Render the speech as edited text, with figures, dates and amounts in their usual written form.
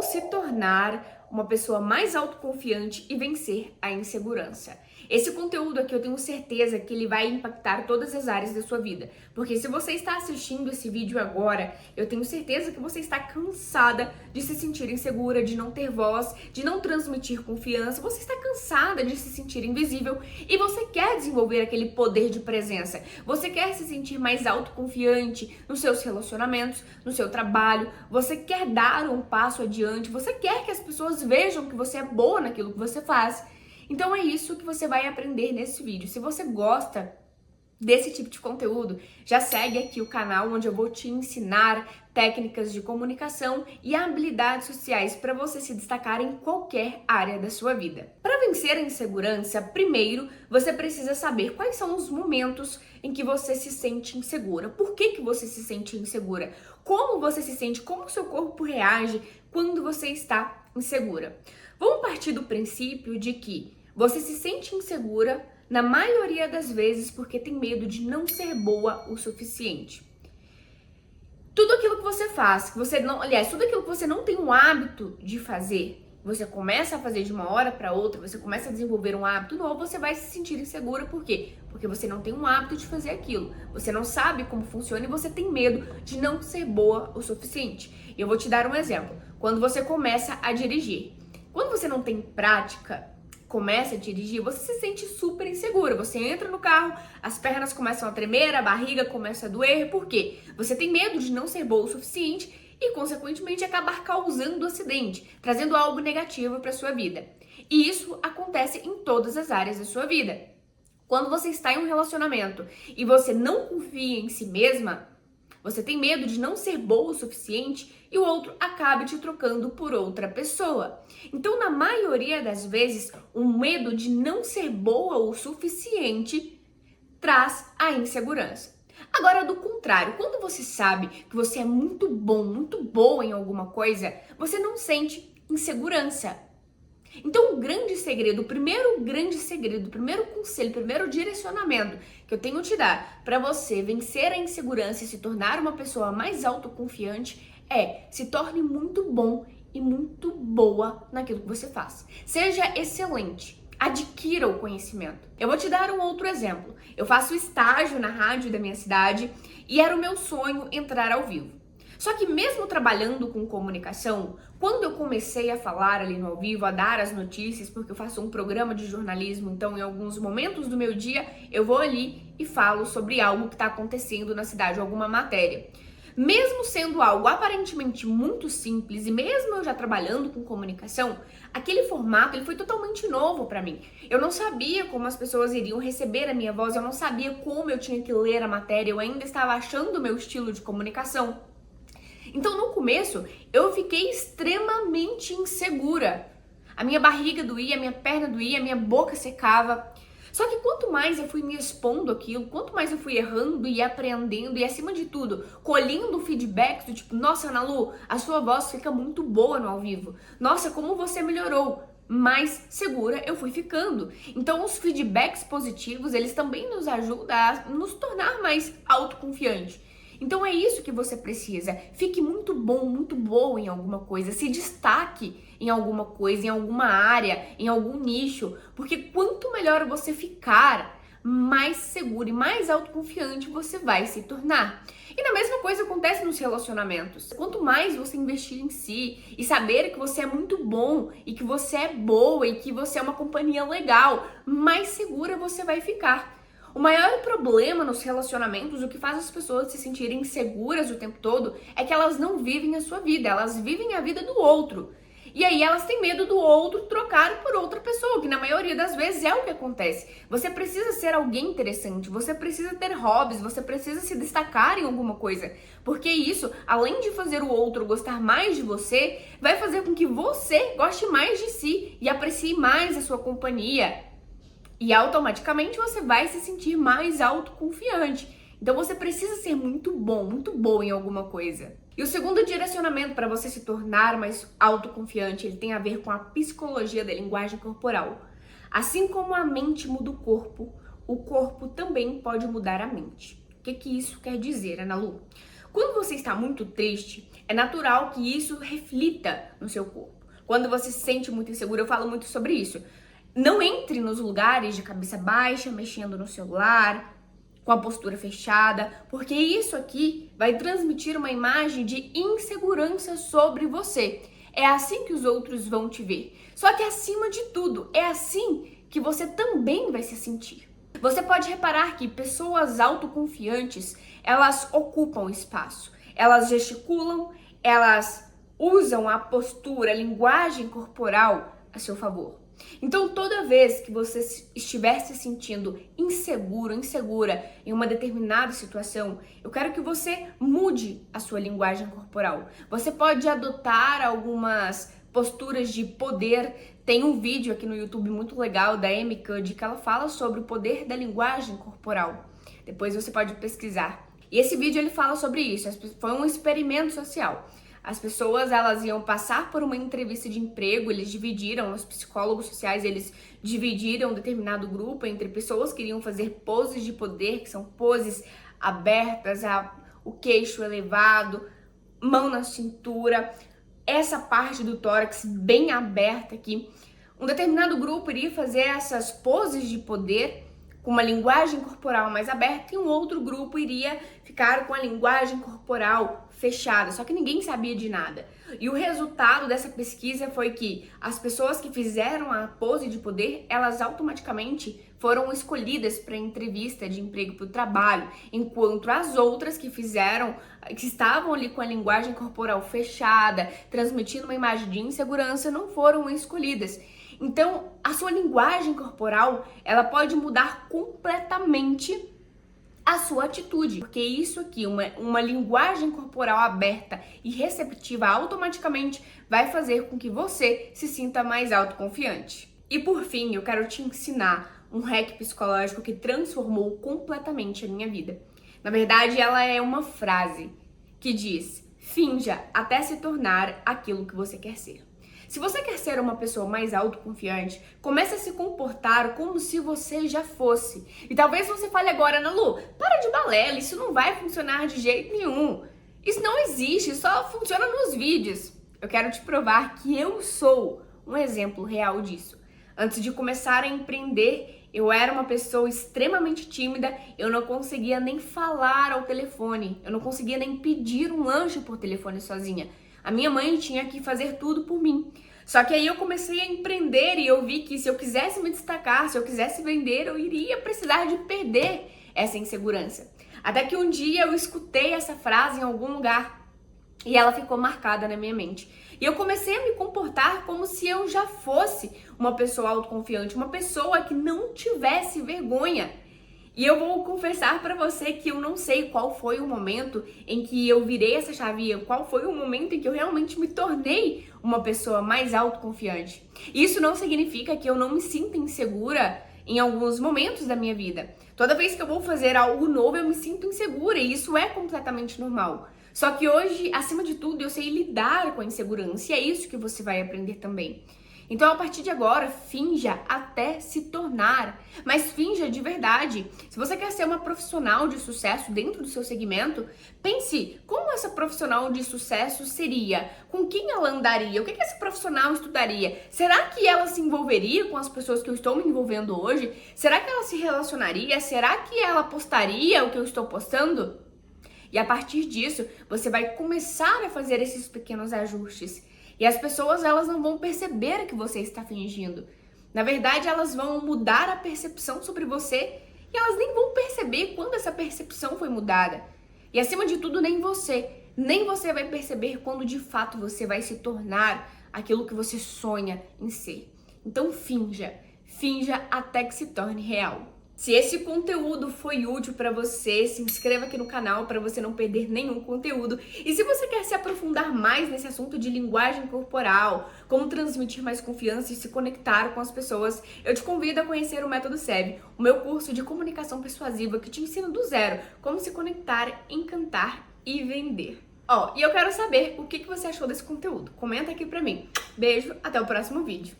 se tornar uma pessoa mais autoconfiante e vencer a insegurança. Esse conteúdo aqui eu tenho certeza que ele vai impactar todas as áreas da sua vida. Porque se você está assistindo esse vídeo agora, eu tenho certeza que você está cansada de se sentir insegura, de não ter voz, de não transmitir confiança. Você está cansada de se sentir invisível e você quer desenvolver aquele poder de presença. Você quer se sentir mais autoconfiante nos seus relacionamentos, no seu trabalho. Você quer dar um passo adiante. Você quer que as pessoas vejam que você é boa naquilo que você faz. Então é isso que você vai aprender nesse vídeo. Se você gosta desse tipo de conteúdo, já segue aqui o canal onde eu vou te ensinar técnicas de comunicação e habilidades sociais para você se destacar em qualquer área da sua vida. Para vencer a insegurança, primeiro você precisa saber quais são os momentos em que você se sente insegura. Por que você se sente insegura? Como você se sente? Como o seu corpo reage quando você está insegura? Vamos partir do princípio de que você se sente insegura na maioria das vezes porque tem medo de não ser boa o suficiente. Tudo aquilo que você faz, tudo aquilo que você não tem o hábito de fazer, você começa a fazer de uma hora para outra, você começa a desenvolver um hábito novo, você vai se sentir insegura. Por quê? Porque você não tem um hábito de fazer aquilo. Você não sabe como funciona e você tem medo de não ser boa o suficiente. E eu vou te dar um exemplo. Quando você começa a dirigir, quando você não tem prática, começa a dirigir, você se sente super insegura. Você entra no carro, as pernas começam a tremer, a barriga começa a doer. Por quê? Você tem medo de não ser boa o suficiente e, consequentemente, acabar causando acidente, trazendo algo negativo para sua vida. E isso acontece em todas as áreas da sua vida. Quando você está em um relacionamento e você não confia em si mesma, você tem medo de não ser boa o suficiente e o outro acabe te trocando por outra pessoa. Então, na maioria das vezes, o medo de não ser boa o suficiente traz a insegurança. Agora, do contrário, quando você sabe que você é muito bom, muito boa em alguma coisa, você não sente insegurança. Então, o grande segredo, o primeiro conselho, o primeiro direcionamento que eu tenho te dar para você vencer a insegurança e se tornar uma pessoa mais autoconfiante é: se torne muito bom e muito boa naquilo que você faz. Seja excelente. Adquira o conhecimento. Eu vou te dar um outro exemplo. Eu faço estágio na rádio da minha cidade e era o meu sonho entrar ao vivo. Só que mesmo trabalhando com comunicação, quando eu comecei a falar ali no ao vivo, a dar as notícias, porque eu faço um programa de jornalismo, então em alguns momentos do meu dia eu vou ali e falo sobre algo que está acontecendo na cidade, alguma matéria. Mesmo sendo algo aparentemente muito simples e mesmo eu já trabalhando com comunicação, aquele formato ele foi totalmente novo para mim. Eu não sabia como as pessoas iriam receber a minha voz, eu não sabia como eu tinha que ler a matéria, eu ainda estava achando o meu estilo de comunicação. Então, no começo, eu fiquei extremamente insegura. A minha barriga doía, a minha perna doía, a minha boca secava. Só que quanto mais eu fui me expondo àquilo, quanto mais eu fui errando e aprendendo e, acima de tudo, colhendo feedbacks do tipo: nossa, Ana Lu, a sua voz fica muito boa no ao vivo. Nossa, como você melhorou. Mais segura eu fui ficando. Então, os feedbacks positivos, eles também nos ajudam a nos tornar mais autoconfiantes. Então é isso que você precisa. Fique muito bom, muito boa em alguma coisa. Se destaque em alguma coisa, em alguma área, em algum nicho. Porque quanto melhor você ficar, mais seguro e mais autoconfiante você vai se tornar. E a mesma coisa acontece nos relacionamentos. Quanto mais você investir em si e saber que você é muito bom e que você é boa e que você é uma companhia legal, mais segura você vai ficar. O maior problema nos relacionamentos, o que faz as pessoas se sentirem inseguras o tempo todo, é que elas não vivem a sua vida, elas vivem a vida do outro. E aí elas têm medo do outro trocar por outra pessoa, que na maioria das vezes é o que acontece. Você precisa ser alguém interessante, você precisa ter hobbies, você precisa se destacar em alguma coisa. Porque isso, além de fazer o outro gostar mais de você, vai fazer com que você goste mais de si e aprecie mais a sua companhia. E automaticamente você vai se sentir mais autoconfiante. Então você precisa ser muito bom, muito boa em alguma coisa. E o segundo direcionamento para você se tornar mais autoconfiante, ele tem a ver com a psicologia da linguagem corporal. Assim como a mente muda o corpo também pode mudar a mente. O que isso quer dizer, Ana Lu? Quando você está muito triste, É natural que isso reflita no seu corpo. Quando você se sente muito inseguro, eu falo muito sobre isso. Não entre nos lugares de cabeça baixa, mexendo no celular, com a postura fechada, porque isso aqui vai transmitir uma imagem de insegurança sobre você. É assim que os outros vão te ver. Só que acima de tudo, é assim que você também vai se sentir. Você pode reparar que pessoas autoconfiantes, elas ocupam espaço. Elas gesticulam, elas usam a postura, a linguagem corporal a seu favor. Então, toda vez que você estiver se sentindo inseguro, insegura em uma determinada situação, eu quero que você mude a sua linguagem corporal. Você pode adotar algumas posturas de poder. Tem um vídeo aqui no YouTube muito legal da Amy Cuddy que ela fala sobre o poder da linguagem corporal. Depois você pode pesquisar. E esse vídeo ele fala sobre isso. Foi um experimento social. As pessoas, elas iam passar por uma entrevista de emprego, eles dividiram, os psicólogos sociais, eles dividiram um determinado grupo entre pessoas que iriam fazer poses de poder, que são poses abertas, o queixo elevado, mão na cintura, essa parte do tórax bem aberta aqui. Um determinado grupo iria fazer essas poses de poder com uma linguagem corporal mais aberta e um outro grupo iria ficar com a linguagem corporal fechada, só que ninguém sabia de nada. E o resultado dessa pesquisa foi que as pessoas que fizeram a pose de poder, elas automaticamente foram escolhidas para entrevista de emprego para o trabalho, enquanto as outras que estavam ali com a linguagem corporal fechada, transmitindo uma imagem de insegurança, não foram escolhidas. Então, a sua linguagem corporal, ela pode mudar completamente a sua atitude, porque isso aqui, uma linguagem corporal aberta e receptiva, automaticamente vai fazer com que você se sinta mais autoconfiante. E por fim, eu quero te ensinar um hack psicológico que transformou completamente a minha vida. Na verdade, ela é uma frase que diz: finja até se tornar aquilo que você quer ser. Se você quer ser uma pessoa mais autoconfiante, comece a se comportar como se você já fosse. E talvez você fale agora, Ana Lu, para de balela, isso não vai funcionar de jeito nenhum. Isso não existe, só funciona nos vídeos. Eu quero te provar que eu sou um exemplo real disso. Antes de começar a empreender, eu era uma pessoa extremamente tímida, eu não conseguia nem falar ao telefone, eu não conseguia nem pedir um lanche por telefone sozinha. A minha mãe tinha que fazer tudo por mim. Só que aí eu comecei a empreender e eu vi que se eu quisesse me destacar, se eu quisesse vender, eu iria precisar de perder essa insegurança. Até que um dia eu escutei essa frase em algum lugar e ela ficou marcada na minha mente. E eu comecei a me comportar como se eu já fosse uma pessoa autoconfiante, uma pessoa que não tivesse vergonha. E eu vou confessar pra você que eu não sei qual foi o momento em que eu virei essa chavinha, qual foi o momento em que eu realmente me tornei uma pessoa mais autoconfiante. Isso não significa que eu não me sinta insegura em alguns momentos da minha vida. Toda vez que eu vou fazer algo novo, eu me sinto insegura e isso é completamente normal. Só que hoje, acima de tudo, eu sei lidar com a insegurança e é isso que você vai aprender também. Então, a partir de agora, finja até se tornar, mas finja de verdade. Se você quer ser uma profissional de sucesso dentro do seu segmento, pense como essa profissional de sucesso seria, com quem ela andaria, o que esse profissional estudaria. Será que ela se envolveria com as pessoas que eu estou me envolvendo hoje? Será que ela se relacionaria? Será que ela postaria o que eu estou postando? E a partir disso, você vai começar a fazer esses pequenos ajustes. E as pessoas, elas não vão perceber que você está fingindo. Na verdade, elas vão mudar a percepção sobre você e elas nem vão perceber quando essa percepção foi mudada. E acima de tudo, nem você vai perceber quando de fato você vai se tornar aquilo que você sonha em ser. Então finja até que se torne real. Se esse conteúdo foi útil para você, se inscreva aqui no canal para você não perder nenhum conteúdo. E se você quer se aprofundar mais nesse assunto de linguagem corporal, como transmitir mais confiança e se conectar com as pessoas, eu te convido a conhecer o Método SEB, o meu curso de comunicação persuasiva que te ensina do zero como se conectar, encantar e vender. E eu quero saber o que você achou desse conteúdo. Comenta aqui pra mim. Beijo, até o próximo vídeo.